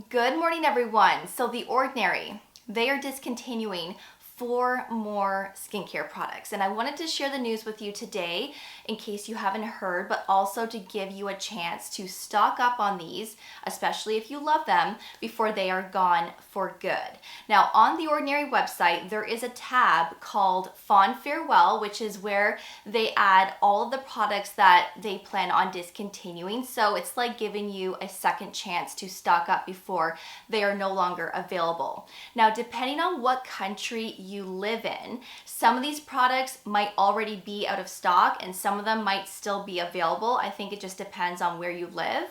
Good morning, everyone. So The Ordinary, they are discontinuing 4 more skincare products. And I wanted to share the news with you today in case you haven't heard, but also to give you a chance to stock up on these, especially if you love them, before they are gone for good. Now, on The Ordinary website, there is a tab called Fond Farewell, which is where they add all of the products that they plan on discontinuing. So it's like giving you a second chance to stock up before they are no longer available. Now, depending on what country you live in, some of these products might already be out of stock and some of them might still be available. I think it just depends on where you live.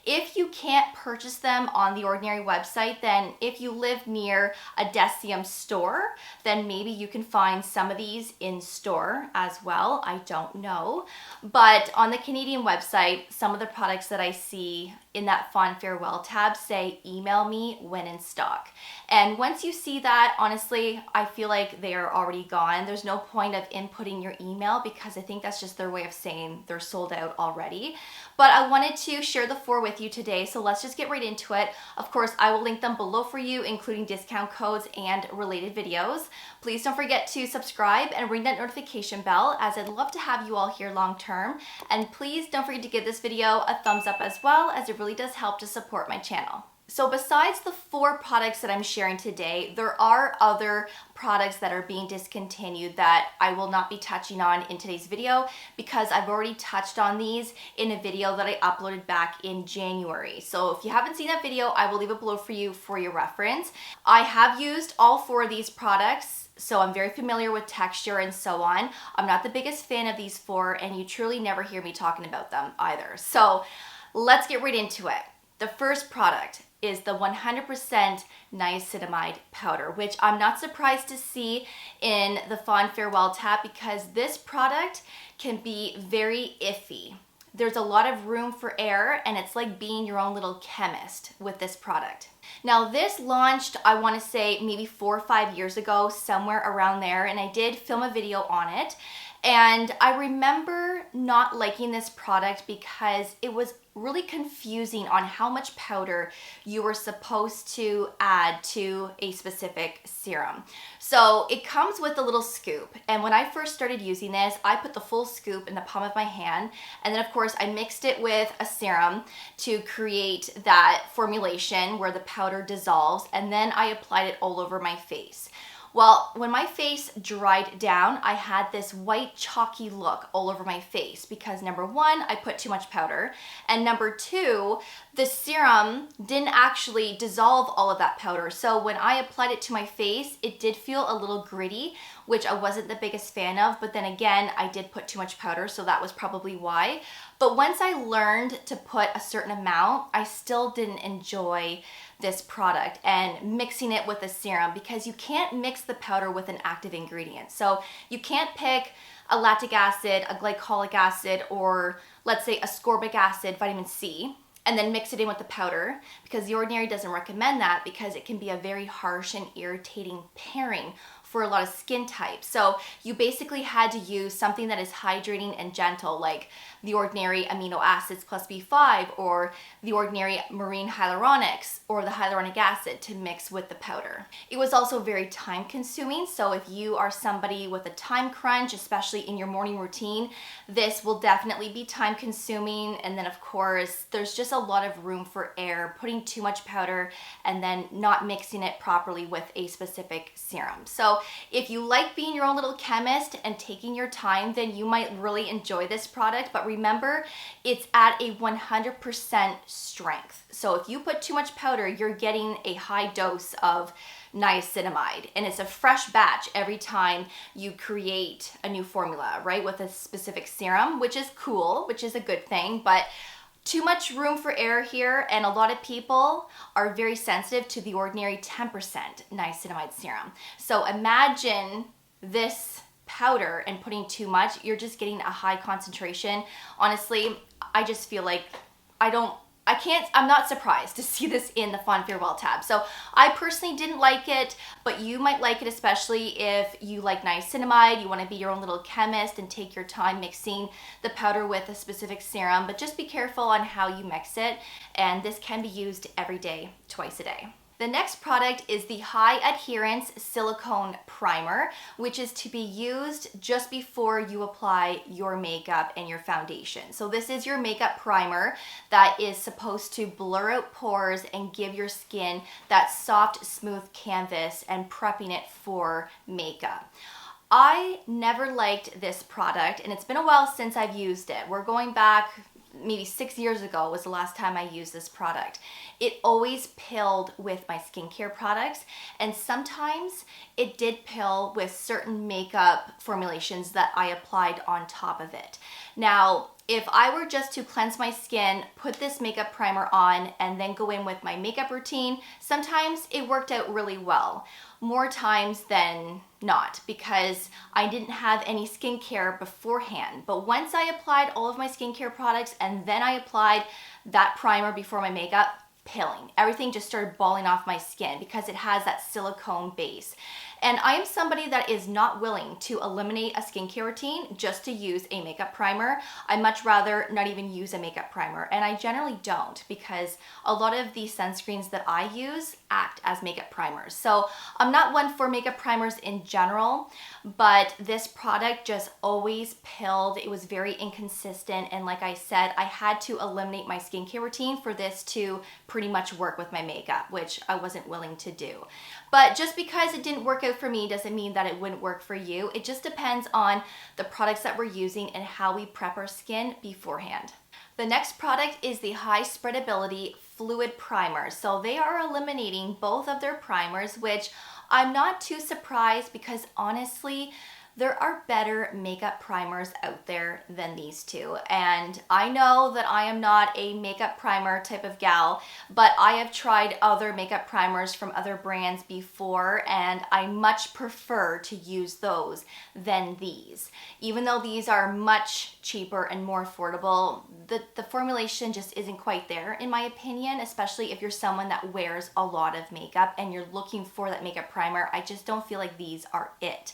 If you can't purchase them on the Ordinary website, then if you live near a Deciem store, then maybe you can find some of these in store as well. I don't know. But on the Canadian website, some of the products that I see in that Fond Farewell tab say, email me when in stock. And once you see that, honestly, I feel like they are already gone. There's no point of inputting your email because I think that's just their way of saying they're sold out already. But I wanted to share the 4 with you today, so let's just get right into it. Of course, I will link them below for you, including discount codes and related videos. Please don't forget to subscribe and ring that notification bell, as I'd love to have you all here long term. And please don't forget to give this video a thumbs up as well, as it really does help to support my channel. So besides the 4 products that I'm sharing today, there are other products that are being discontinued that I will not be touching on in today's video because I've already touched on these in a video that I uploaded back in January. So if you haven't seen that video, I will leave it below for you for your reference. I have used all 4 of these products, so I'm very familiar with texture and so on. I'm not the biggest fan of these 4, and you truly never hear me talking about them either. So let's get right into it. The first product is the 100% niacinamide powder, which I'm not surprised to see in the Fond Farewell tab because this product can be very iffy. There's a lot of room for error, and it's like being your own little chemist with this product. Now, this launched, I want to say maybe 4 or 5 years ago, somewhere around there, and I did film a video on it. And I remember not liking this product because it was really confusing on how much powder you were supposed to add to a specific serum. So it comes with a little scoop, and when I first started using this, I put the full scoop in the palm of my hand, and then of course I mixed it with a serum to create that formulation where the powder dissolves, and then I applied it all over my face. Well, when my face dried down, I had this white chalky look all over my face because number 1, I put too much powder, and number 2, the serum didn't actually dissolve all of that powder. So when I applied it to my face, it did feel a little gritty, which I wasn't the biggest fan of, but then again, I did put too much powder, so that was probably why. But once I learned to put a certain amount, I still didn't enjoy this product and mixing it with a serum because you can't mix the powder with an active ingredient. So you can't pick a lactic acid, a glycolic acid, or let's say ascorbic acid, vitamin C, and then mix it in with the powder, because The Ordinary doesn't recommend that because it can be a very harsh and irritating pairing for a lot of skin types. So you basically had to use something that is hydrating and gentle, like The Ordinary amino acids plus B5, or The Ordinary marine hyaluronics, or the hyaluronic acid to mix with the powder. It was also very time consuming, so if you are somebody with a time crunch, especially in your morning routine, this will definitely be time consuming. And then of course, there's just a lot of room for error, putting too much powder and then not mixing it properly with a specific serum. So if you like being your own little chemist and taking your time, then you might really enjoy this product. But remember, it's at a 100% strength. So if you put too much powder, you're getting a high dose of niacinamide, and it's a fresh batch every time you create a new formula, right, with a specific serum, which is cool, which is a good thing. But too much room for error here, and a lot of people are very sensitive to The Ordinary 10% niacinamide serum. So imagine this powder and putting too much, you're just getting a high concentration. Honestly, I just feel like I don't I'm not surprised to see this in the Fond Farewell tab. So I personally didn't like it, but you might like it, especially if you like niacinamide, you want to be your own little chemist and take your time mixing the powder with a specific serum, but just be careful on how you mix it. And this can be used every day, twice a day. The next product is the High Adherence Silicone Primer, which is to be used just before you apply your makeup and your foundation. So this is your makeup primer that is supposed to blur out pores and give your skin that soft, smooth canvas and prepping it for makeup. I never liked this product, and it's been a while since I've used it. We're going back maybe 6 years ago was the last time I used this product. It always pilled with my skincare products, and sometimes it did pill with certain makeup formulations that I applied on top of it. Now, if I were just to cleanse my skin, put this makeup primer on, and then go in with my makeup routine, sometimes it worked out really well. More times than not, because I didn't have any skincare beforehand. But once I applied all of my skincare products and then I applied that primer before my makeup, pilling. Everything just started balling off my skin because it has that silicone base. And I am somebody that is not willing to eliminate a skincare routine just to use a makeup primer. I much rather not even use a makeup primer, and I generally don't, because a lot of the sunscreens that I use act as makeup primers. So I'm not one for makeup primers in general, but this product just always pilled. It was very inconsistent, and like I said, I had to eliminate my skincare routine for this to pretty much work with my makeup, which I wasn't willing to do. But just because it didn't work out for me doesn't mean that it wouldn't work for you. It just depends on the products that we're using and how we prep our skin beforehand. The next product is the High Spreadability Fluid Primer. So they are eliminating both of their primers, which I'm not too surprised, because honestly, there are better makeup primers out there than these two. And I know that I am not a makeup primer type of gal, but I have tried other makeup primers from other brands before, and I much prefer to use those than these. Even though these are much cheaper and more affordable, the formulation just isn't quite there, in my opinion, especially if you're someone that wears a lot of makeup and you're looking for that makeup primer. I just don't feel like these are it.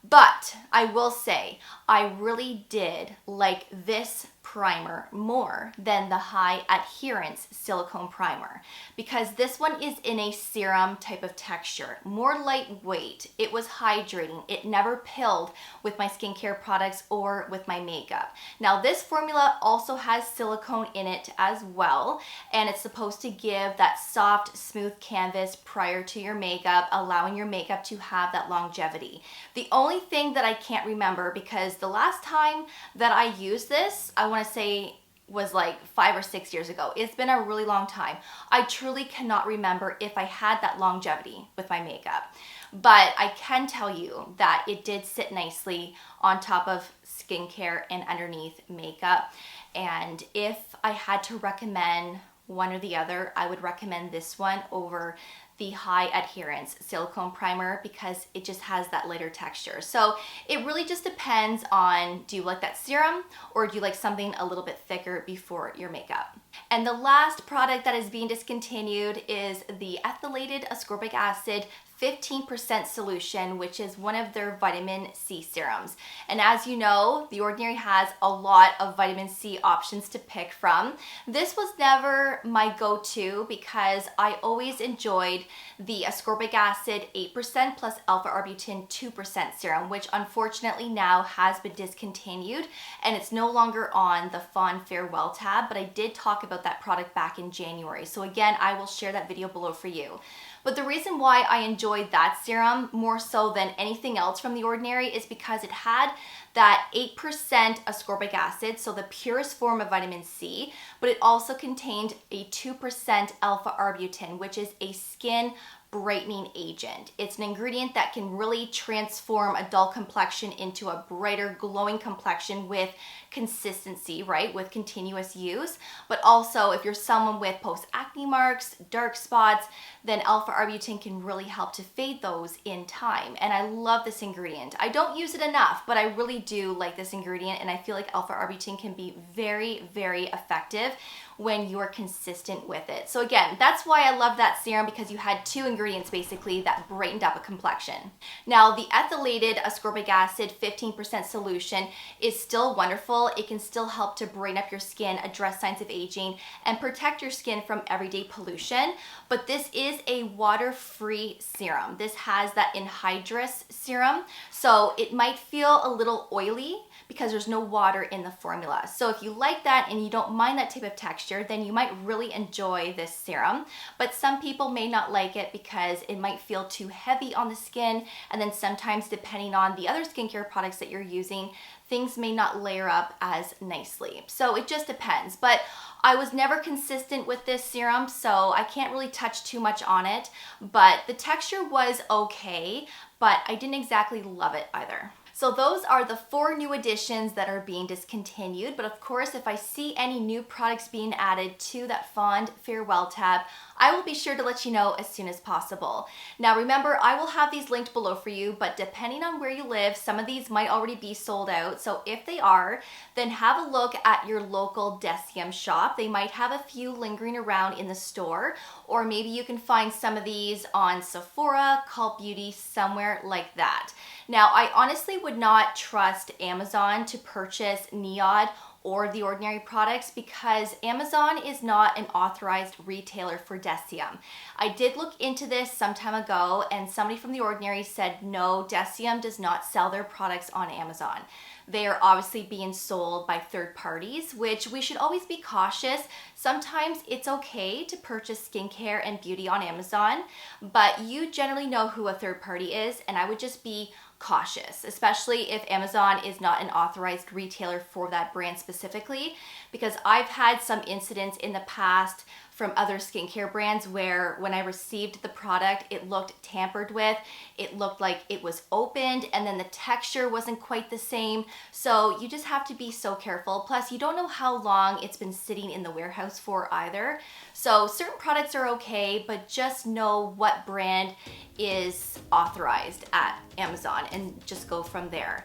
But I will say, I really did like this primer more than the High Adherence Silicone Primer, because this one is in a serum type of texture, more lightweight. It was hydrating. It never pilled with my skincare products or with my makeup. Now, this formula also has silicone in it as well, and it's supposed to give that soft, smooth canvas prior to your makeup, allowing your makeup to have that longevity. The only thing that I can't remember, because the last time that I used this, I want to say was like 5 or 6 years ago. It's been a really long time. I truly cannot remember if I had that longevity with my makeup. But I can tell you that it did sit nicely on top of skincare and underneath makeup. And if I had to recommend one or the other, I would recommend this one over the High Adherence Silicone Primer, because it just has that lighter texture. So it really just depends on, do you like that serum or do you like something a little bit thicker before your makeup? And the last product that is being discontinued is the Ethylated Ascorbic Acid 15% solution, which is one of their vitamin C serums. And as you know, The Ordinary has a lot of vitamin C options to pick from. This was never my go-to, because I always enjoyed the Ascorbic Acid 8% plus alpha-arbutin 2% serum, which unfortunately now has been discontinued and it's no longer on the Fond Farewell tab, but I did talk about that product back in January. So again, I will share that video below for you. But the reason why I enjoyed that serum more so than anything else from The Ordinary is because it had that 8% ascorbic acid, so the purest form of vitamin C, but it also contained a 2% alpha-arbutin, which is a skin brightening agent. It's an ingredient that can really transform a dull complexion into a brighter, glowing complexion with consistency, right? With continuous use. But also, if you're someone with post-acne marks, dark spots, then alpha-arbutin can really help to fade those in time. And I love this ingredient. I don't use it enough, but I really do like this ingredient, and I feel like alpha-arbutin can be very, very effective when you're consistent with it. So again, that's why I love that serum, because you had 2 ingredients basically that brightened up a complexion. Now the ethylated ascorbic acid 15% solution is still wonderful. It can still help to brighten up your skin, address signs of aging, and protect your skin from everyday pollution. But this is a water-free serum. This has that anhydrous serum, so it might feel a little oily because there's no water in the formula. So if you like that and you don't mind that type of texture, then you might really enjoy this serum. But some people may not like it because it might feel too heavy on the skin, and then sometimes depending on the other skincare products that you're using, things may not layer up as nicely. So it just depends. But I was never consistent with this serum, so I can't really touch too much on it. But the texture was okay, but I didn't exactly love it either. So those are the 4 new additions that are being discontinued. But of course, if I see any new products being added to that fond farewell tab, I will be sure to let you know as soon as possible. Now remember, I will have these linked below for you, but depending on where you live, some of these might already be sold out. So if they are, then have a look at your local deciem shop. They might have a few lingering around in the store, or maybe you can find some of these on Sephora, Cult Beauty, somewhere like that. Now, I honestly would not trust Amazon to purchase Niacinamide or The Ordinary products because Amazon is not an authorized retailer for deciem. I did look into this some time ago, and somebody from The Ordinary said no, deciem does not sell their products on Amazon. They are obviously being sold by third parties, which we should always be cautious. Sometimes it's okay to purchase skincare and beauty on Amazon, but you generally know who a third party is, and I would just be cautious, especially if Amazon is not an authorized retailer for that brand specifically, because I've had some incidents in the past from other skincare brands where when I received the product, it looked tampered with, it looked like it was opened, and then the texture wasn't quite the same. So you just have to be so careful. Plus, you don't know how long it's been sitting in the warehouse for either. So certain products are okay, but just know what brand is authorized at Amazon and just go from there.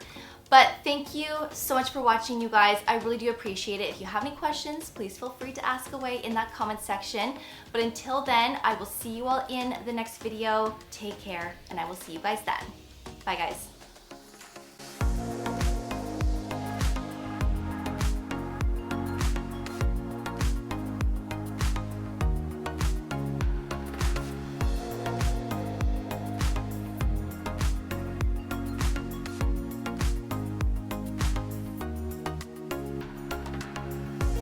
But thank you so much for watching, you guys. I really do appreciate it. If you have any questions, please feel free to ask away in that comment section. But until then, I will see you all in the next video. Take care, and I will see you guys then. Bye, guys.